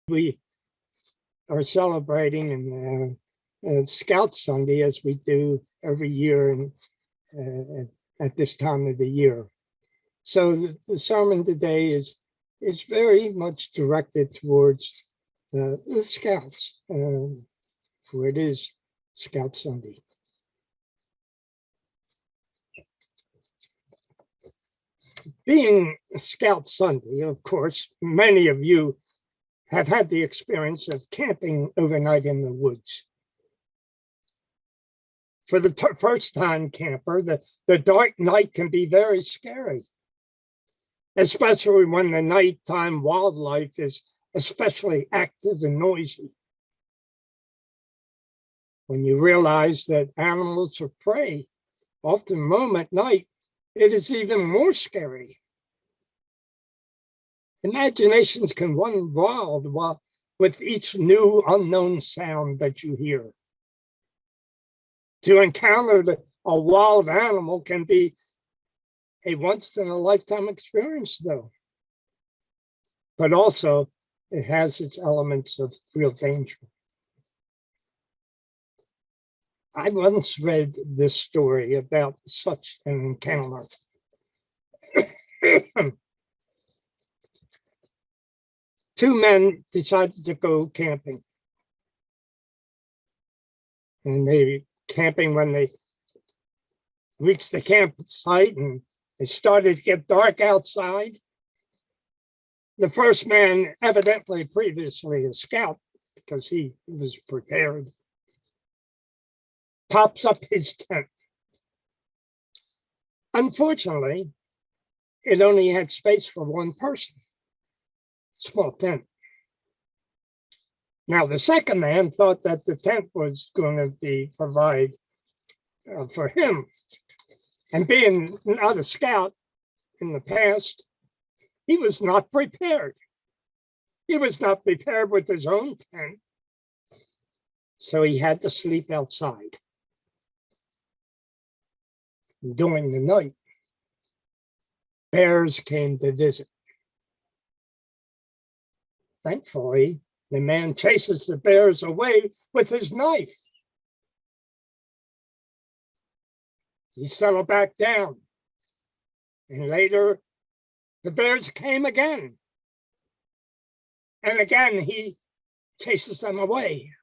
We are celebrating Scout Sunday, as we do every year at this time of the year. So the sermon today is very much directed towards the Scouts, for it is Scout Sunday. Being Scout Sunday, of course, many of you have had the experience of camping overnight in the woods. For the first-time camper, the dark night can be very scary, especially when the nighttime wildlife is especially active and noisy. When you realize that animals of prey often roam at night, it is even more scary. Imaginations can run wild with each new unknown sound that you hear. To encounter a wild animal can be a once-in-a-lifetime experience, though. But also, it has its elements of real danger. I once read this story about such an encounter. Two men decided to go camping. And they camping when they reached the campsite and it started to get dark outside. The first man, evidently previously a scout, because he was prepared, pops up his tent. Unfortunately, it only had space for one person. Small tent. Now, the second man thought that the tent was going to be provide for him. And being not a scout in the past, he was not prepared. He was not prepared with his own tent. So he had to sleep outside during the night. Bears came to visit. Thankfully, the man chases the bears away with his knife. He settled back down. And later, the bears came again. And again, he chases them away.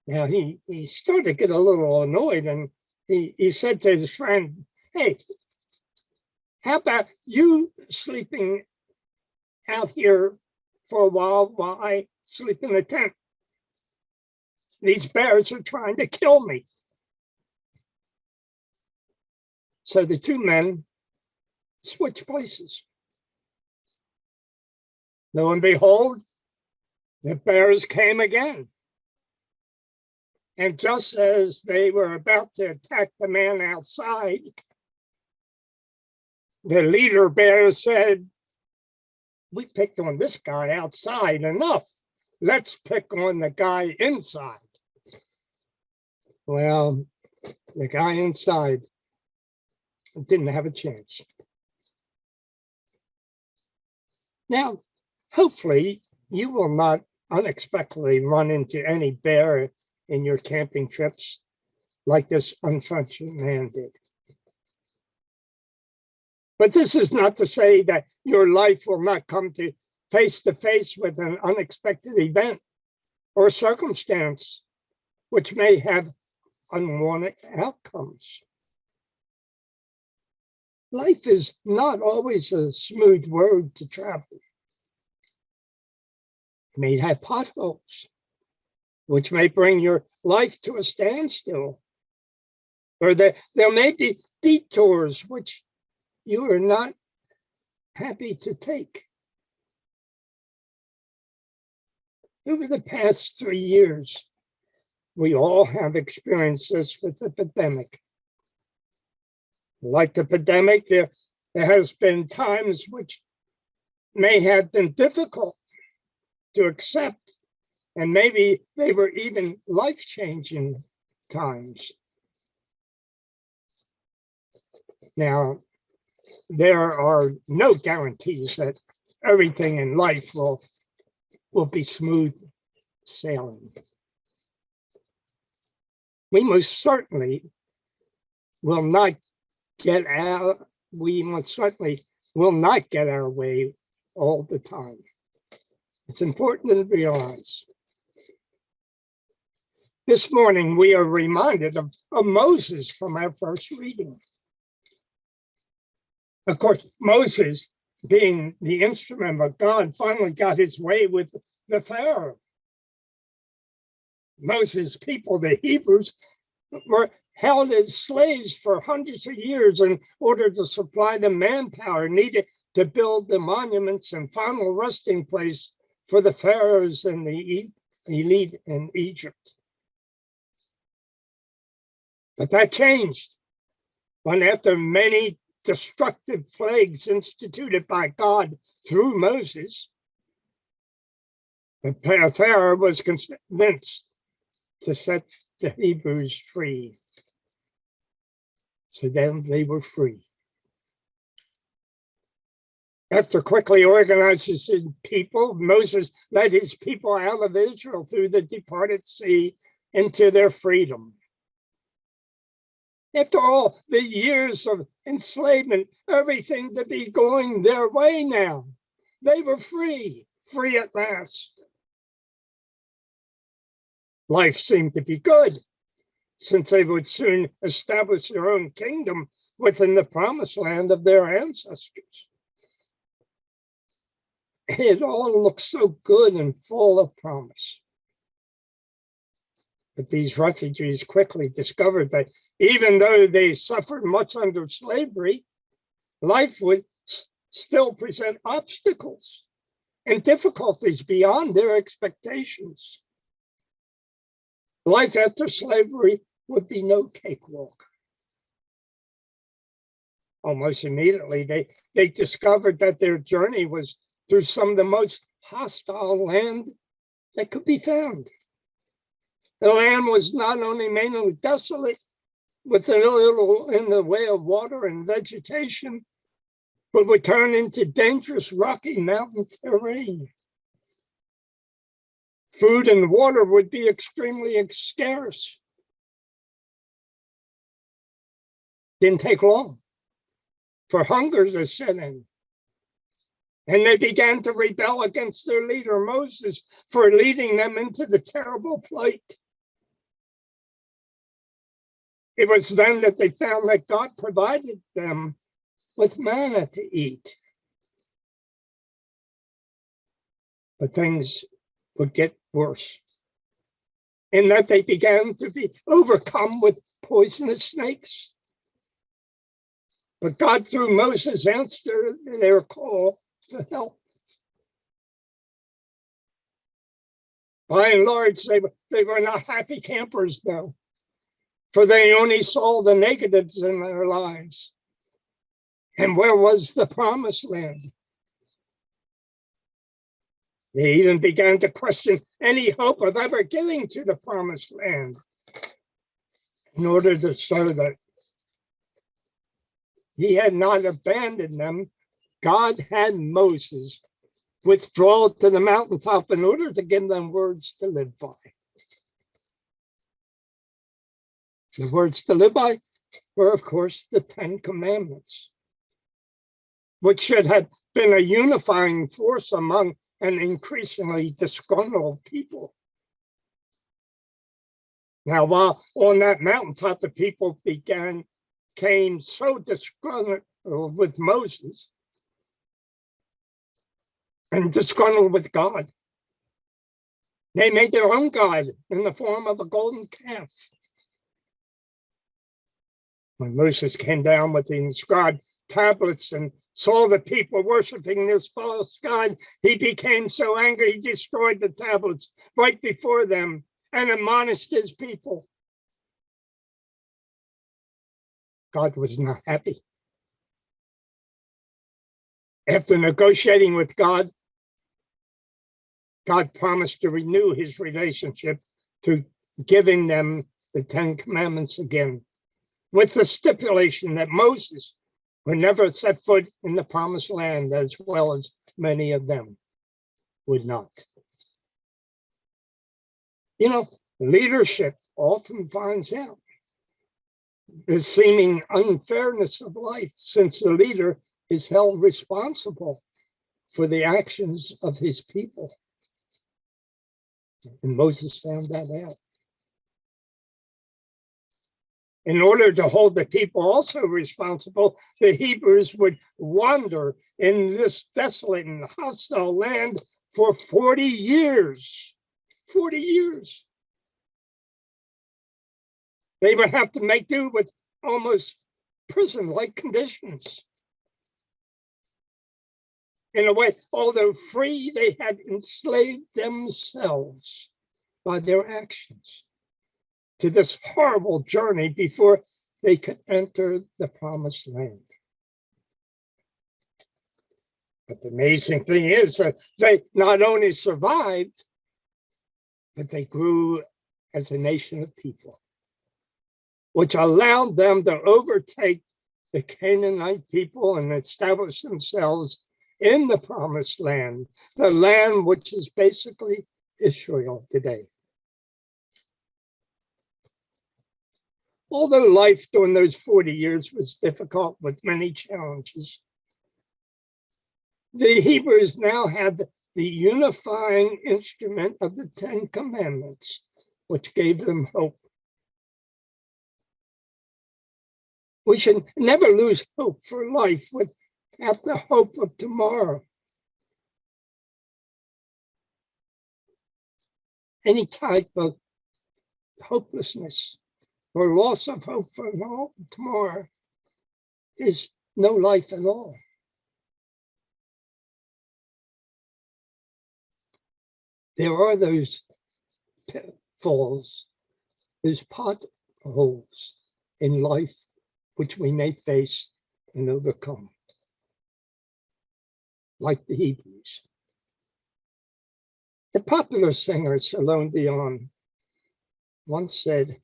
Now, he started to get a little annoyed, and he said to his friend, "Hey, how about you sleeping out here for a while I sleep in the tent? These bears are trying to kill me." So the two men switched places. Lo and behold, the bears came again. And just as they were about to attack the man outside, the leader bear said, "We picked on this guy outside enough. Let's pick on the guy inside." Well, the guy inside didn't have a chance. Now, hopefully, you will not unexpectedly run into any bear in your camping trips like this unfortunate man did. But this is not to say that your life will not come to face with an unexpected event or circumstance which may have unwanted outcomes. Life is not always a smooth road to travel. It may have potholes, which may bring your life to a standstill. Or there may be detours which you are not happy to take. Over the past 3 years, we all have experienced this with the pandemic. Like the pandemic, there has been times which may have been difficult to accept, and maybe they were even life-changing times. Now, there are no guarantees that everything in life will be smooth sailing. We most certainly will not get out. We most certainly will not get our way all the time. It's important to realize. This morning, we are reminded of Moses from our first reading. Of course, Moses, being the instrument of God, finally got his way with the Pharaoh. Moses' people, the Hebrews, were held as slaves for hundreds of years in order to supply the manpower needed to build the monuments and final resting place for the pharaohs and the elite in Egypt. But that changed when, after many destructive plagues instituted by God through Moses, the Pharaoh was convinced to set the Hebrews free. So then they were free. After quickly organizing his people, Moses led his people out of Israel through the departed sea into their freedom. After all the years of enslavement, everything to be going their way now. They were free at last. Life seemed to be good, since they would soon establish their own kingdom within the promised land of their ancestors. It all looked so good and full of promise. But these refugees quickly discovered that even though they suffered much under slavery, life would still present obstacles and difficulties beyond their expectations. Life after slavery would be no cakewalk. Almost immediately, they discovered that their journey was through some of the most hostile land that could be found. The land was not only mainly desolate, with a little in the way of water and vegetation, but would turn into dangerous rocky mountain terrain. Food and water would be extremely scarce. Didn't take long for hunger to set in. And they began to rebel against their leader, Moses, for leading them into the terrible plight. It was then that they found that God provided them with manna to eat. But things would get worse, in that they began to be overcome with poisonous snakes. But God, through Moses, answered their call to help. By and large, they were not happy campers, though, for they only saw the negatives in their lives. And where was the promised land? They even began to question any hope of ever getting to the promised land, in order to show that he had not abandoned them. God had Moses withdraw to the mountaintop in order to give them words to live by. The words to live by were, of course, the 10 Commandments, which should have been a unifying force among an increasingly disgruntled people. Now, while on that mountaintop, the people became so disgruntled with Moses and disgruntled with God, they made their own God in the form of a golden calf. When Moses came down with the inscribed tablets and saw the people worshiping this false god, he became so angry he destroyed the tablets right before them and admonished his people. God was not happy. After negotiating with God, God promised to renew his relationship through giving them the 10 Commandments again, with the stipulation that Moses would never set foot in the promised land, as well as many of them would not. You know, leadership often finds out the seeming unfairness of life, since the leader is held responsible for the actions of his people. And Moses found that out. In order to hold the people also responsible, the Hebrews would wander in this desolate and hostile land for 40 years. 40 years. They would have to make do with almost prison-like conditions. In a way, although free, they had enslaved themselves by their actions to this horrible journey before they could enter the promised land. But the amazing thing is that they not only survived, but they grew as a nation of people, which allowed them to overtake the Canaanite people and establish themselves in the promised land, the land which is basically Israel today. Although life during those 40 years was difficult with many challenges, the Hebrews now had the unifying instrument of the Ten Commandments, which gave them hope. We should never lose hope for life without the hope of tomorrow. Any type of hopelessness or loss of hope for tomorrow is no life at all. There are those pitfalls, those potholes in life which we may face and overcome, like the Hebrews. The popular singer Celine Dion once said,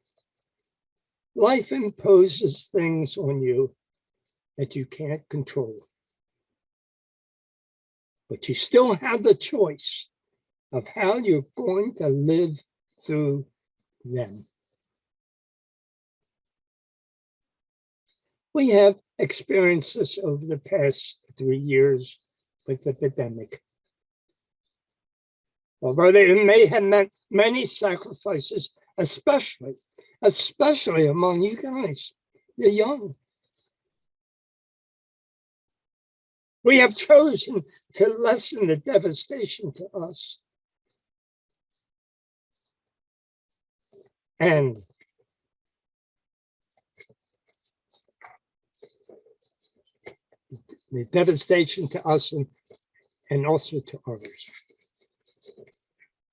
"Life imposes things on you that you can't control, but you still have the choice of how you're going to live through them." We have experienced this over the past 3 years with the pandemic. Although they may have meant many sacrifices, especially among you guys, the young. We have chosen to lessen the devastation to us. And the devastation to us and also to others.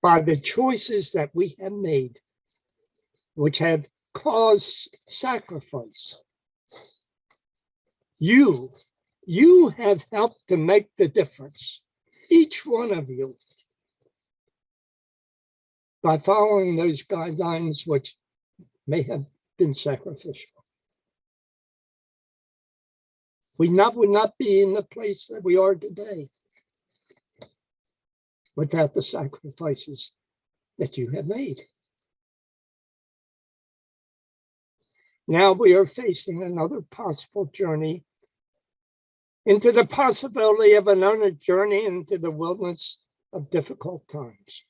By the choices that we have made, which have caused sacrifice. You have helped to make the difference, each one of you, by following those guidelines which may have been sacrificial. We would not be in the place that we are today without the sacrifices that you have made. Now we are facing another possible journey into the possibility of another journey into the wilderness of difficult times.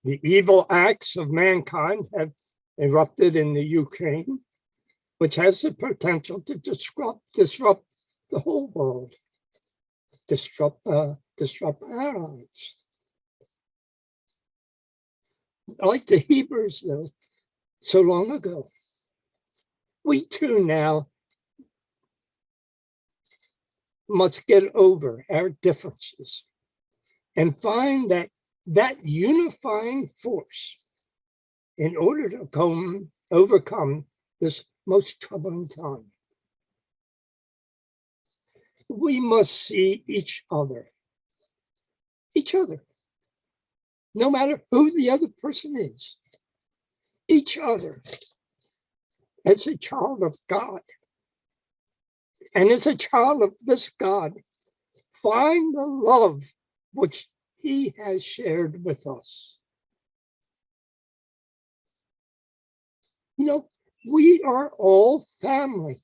The evil acts of mankind have erupted in the Ukraine, which has the potential to disrupt the whole world, disrupt our lives. Like the Hebrews, though, so long ago, we too now must get over our differences and find that unifying force in order to overcome this most troubling time. We must see each other, no matter who the other person is, each other as a child of God and as a child of this God, find the love which he has shared with us. You know, we are all family,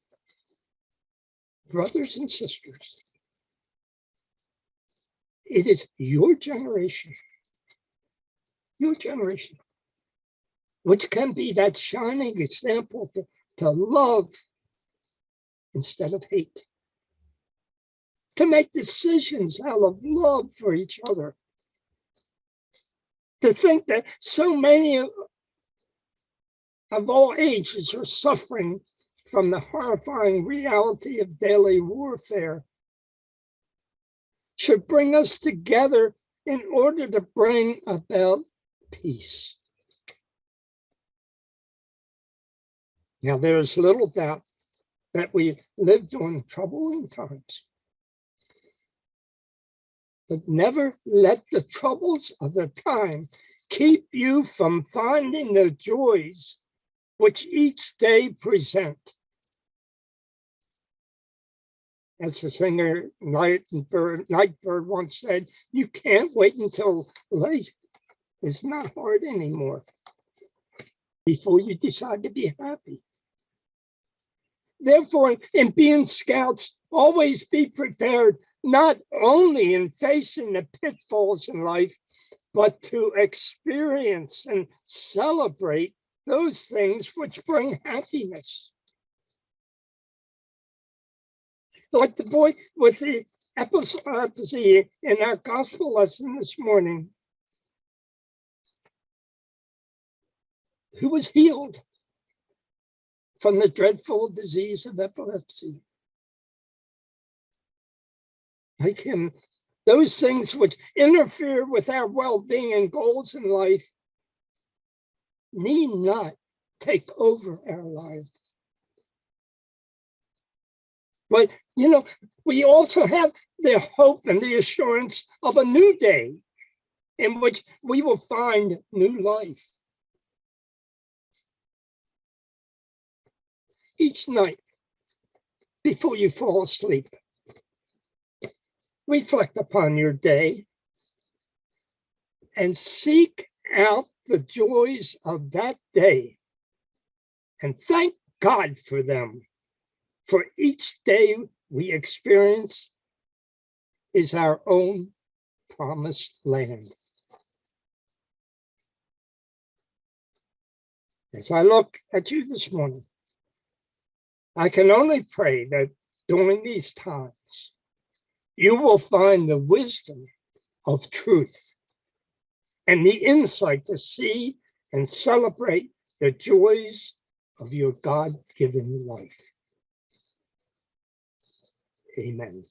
brothers and sisters. It is your generation, which can be that shining example to love instead of hate, to make decisions out of love for each other. To think that so many of all ages are suffering from the horrifying reality of daily warfare should bring us together in order to bring about peace. Now, there is little doubt that we live during troubling times. But never let the troubles of the time keep you from finding the joys which each day present. As the singer Nightbird once said, you can't wait until life is not hard anymore before you decide to be happy. Therefore, in being scouts, always be prepared, not only in facing the pitfalls in life, but to experience and celebrate those things which bring happiness. Like the boy with the epiphany in our gospel lesson this morning, who was healed from the dreadful disease of epilepsy. Like him, those things which interfere with our well-being and goals in life need not take over our lives. But, you know, we also have the hope and the assurance of a new day in which we will find new life. Each night, before you fall asleep, reflect upon your day and seek out the joys of that day and thank God for them. For each day we experience is our own promised land. As I look at you this morning, I can only pray that during these times, you will find the wisdom of truth and the insight to see and celebrate the joys of your God-given life. Amen.